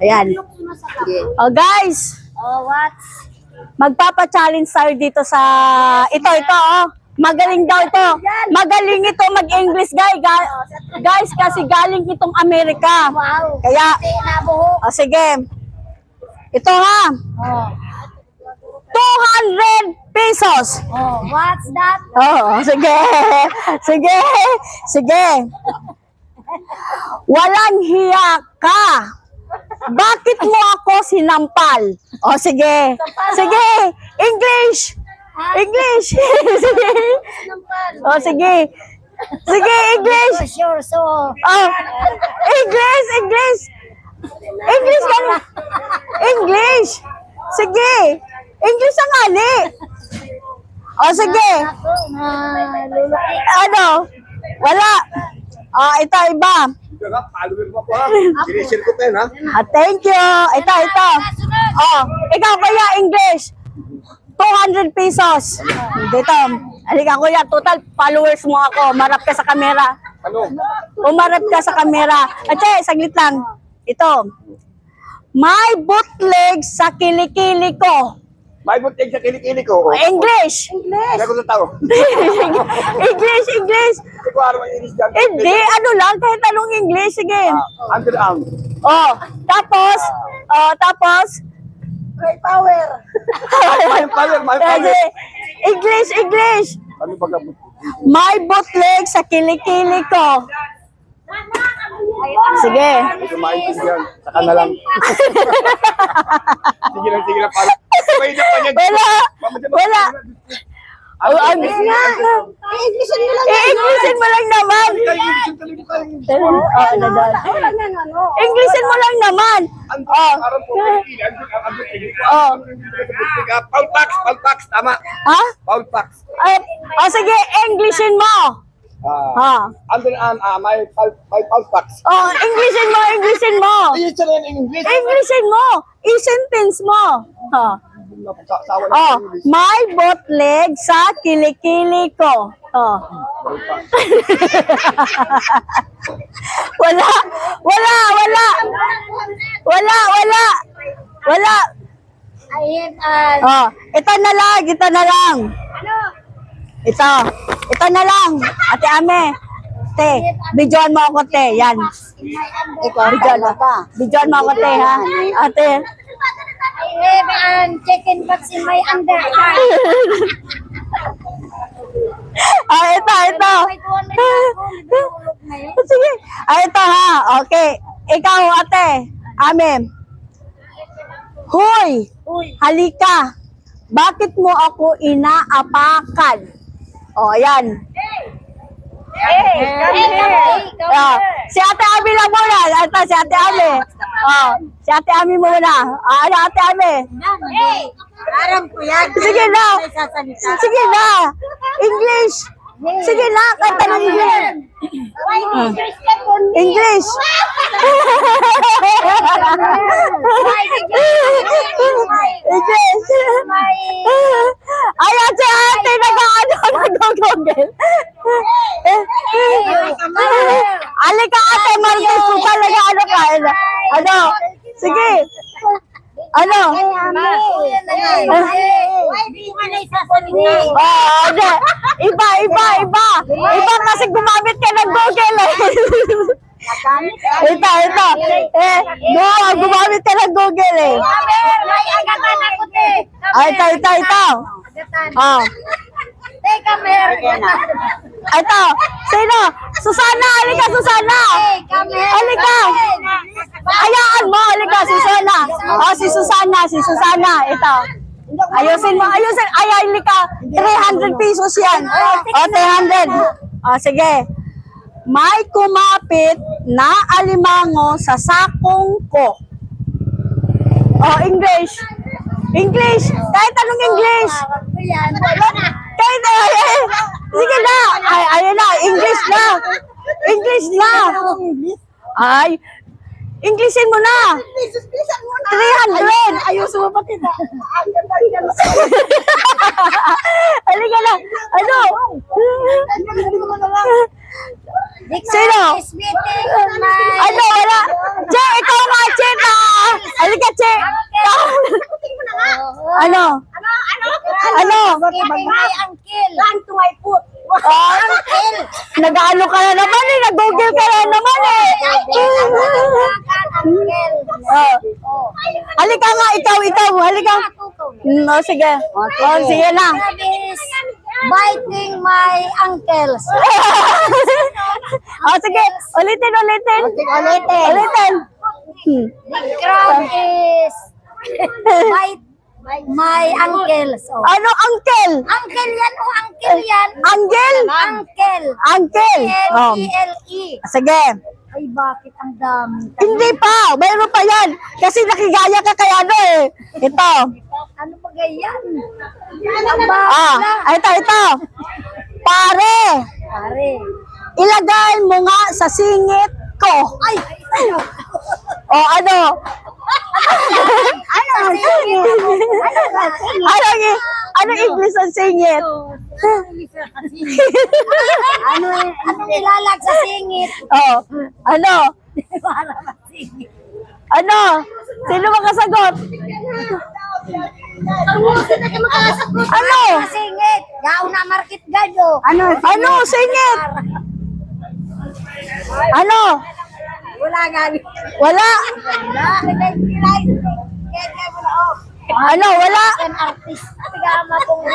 Ayan. Oh guys, what? magpapa-challenge tayo dito sa ito oh. Magaling daw ito. Magaling ito mag-English, guys. Guys, kasi galing itong Amerika. Wow. Kaya sige. Ito ha. Oh. 200 pesos. Oh, what's that? Oh, sige. Sige. Sige. Walang hiya ka. Bakit mo ako sinampal? O, sige. Sige. English. English. Sige. O, sige. Sige, English. Sure, so. Oh, English, English. English ka na. English. Sige. English ang ali. O, sige. Ano? Wala. Ito, iba. Thank you. Ito. Ikaw kuya, English. 200 pesos. Dito. Halika kuya, total followers mo ako. Marap ka sa kamera. Umarap ka sa kamera. Saglit lang. Ito. May bootleg sa kilikili ko. May butig sa kilikili ko. English. Sagot ng tao. English. Hindi ko alam ang English dyan. Hindi, ano lang, kahit anong English, sige. Underarm. Tapos, Great power. My father. English. Ano ba gamot? May bootleg sa kilikili ko. Sige. Hindi ko maintindihan. Saka na lang. Sige lang. May pa niya. Wala. Englishin mo lang naman. Englishin mo lang naman. Paul Pax, tama. Ha? Paul Pax. Sige, Englishin mo. May Paul Pax. Englishin mo. Englishin mo. I-sentence mo. May bootleg sa kilikili ko. Wala. Ito na lang. Ito na lang. Ate Ame. Te, bidyoan mo ako, te. Yan. Bidyoan mo ako, te, ha? Ate. I have chicken box in my underwear. Ito. Sige. Ito ha. Okay. Ikaw, ate. Ame. Hoy. Halika. Bakit mo ako inaapakan? Ayan. Si Ate Ami lang muna. Ito, si Ate Ami. Si Ate Ami muna. Ate Ami. Aram ko yan. Sige na. English. Sige na. Kahit anong English. Ayan si ate nag-google. Alika ate, Martes ko talaga ka. Sige. Iba kasi gumamit ka ng Google Ito. Gumamit ka ng Google Ito. Ito. Sino? Susana. Halika, Susana. Halika. Hayaan mo. Halika, Susana. Si Susana. Ito. Ayusin mo. Halika. 300 pesos yan. 300. Sige. May kumapit na alimango sa sakong ko. English. Kahit anong English. Sige na. Ayun na. English na. Englishin mo na. 300. Ayusin mo pati na. Halika na. Sino? Is meeting my... Wala. Che, ikaw nga, Che, Ano? Ano? Giving my uncle. Run to my foot. Oh, nag-ano ka na naman eh, nag-google ka na naman eh. Uncle. Oh. Halika nga, ikaw, halika. Oh, sige. Oh, sige na. That is biting my uncles. Oh, sige, ulitin. Ulitin. The crowd is bite my uncles. Oh. Ano, uncle? Uncle yan o uncle yan. Uncle? Uncle. Uncle. Oh. L-E-L-E. Sige. Ay, bakit ang dami? Hindi pa, mayroon pa yan. Kasi nakigaya ka kaya ano eh. Ito. Ano ba ganyan? Ang bakla. Ito. Pare, Pare. ilagay mo nga sa singit ko. Ay! O ano? Ano ang singit? Ano English ang singit? Ano nilalag sa singit? Oh, ano? Para masingit. Ano? Sino makasagot? Ano? Masingit. Gao na market gado. Ano singit? Ano? Wala nga. Wala. Wala. Ano? Wala. An artist. Tigama pong